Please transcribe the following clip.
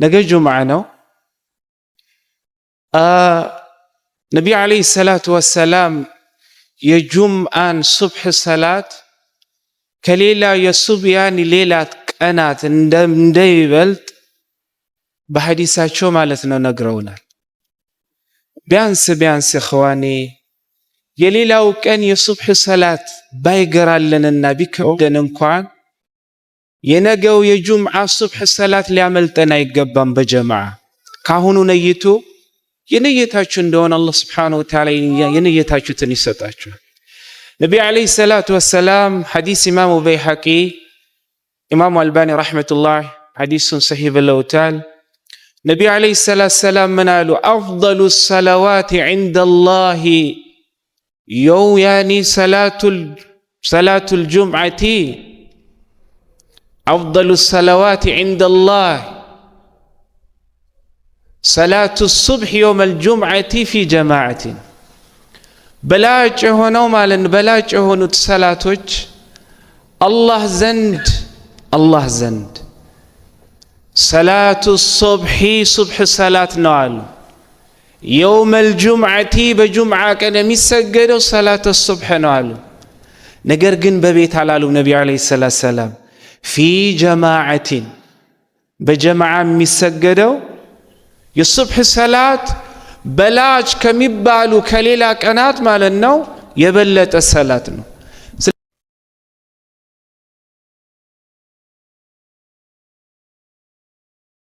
ነገ ጁምዓ ነው። ነቢ ዓለይሂ ሰላቱ ወሰላም የጁምዓን ሱብሕ ሰላት ከሌላ የሱብያን ሌላት ቀናት እንደሚበልጥ በሐዲሳቸው ማለት ነው ነግረውናል። ቢያንስ እኽዋኔ የሌላው ቀን የሱብሕ ሰላት ባይገራልንና ቢከብደን እንኳን የነገው የጁምዓ ሱብሕ ሰላት ሊያመልጠን አይገባም። በጀማዓ ካሁኑ ነይቱ የነየታችሁ እንደሆነ አላህ ስብሓነሁ ወተዓላ የነየታችሁትን ይሰጣችኋል። ነቢ ዓለይሂ ሰላቱ ወሰላም ሐዲስ ኢማሙ በይሐቂ ኢማሙ አልባኒ ረሕመቱላህ ሐዲሱን ሰሒህ ብለውታል። ነቢ ዓለይሂ ሰላቱ ወሰላም ምን አሉ? አፍደሉ ሰለዋት ዐንደላሂ ያኒ ሰላቱል ጁምዓቲ አፍደሉ ሰለዋት ዐንደላህ ሰላቱ ሱብሕ የውመል ጁምዓቲ ፊ ጀማዓቲን። በላጭ የሆነው ማለት በላጭ የሆኑት ሰላቶች አላህ ዘንድ ሰላቱ ሱብሒ ሱብሕ ሰላት ነው አሉ። የውመል ጁምዓቲ በጁምዓ ቀን የሚሰገደው ሰላቱ ሱብሕ ነው አሉ። ነገር ግን በቤት አላሉ ነቢ ዓለይሂ ሰላቱ ወሰላም። ፊ ጀማዓቲን በጀማዓ የሚሰገደው የሱብሕ ሰላት በላጭ ከሚባሉ ከሌላ ቀናት ማለት ነው የበለጠ ሰላት ነው።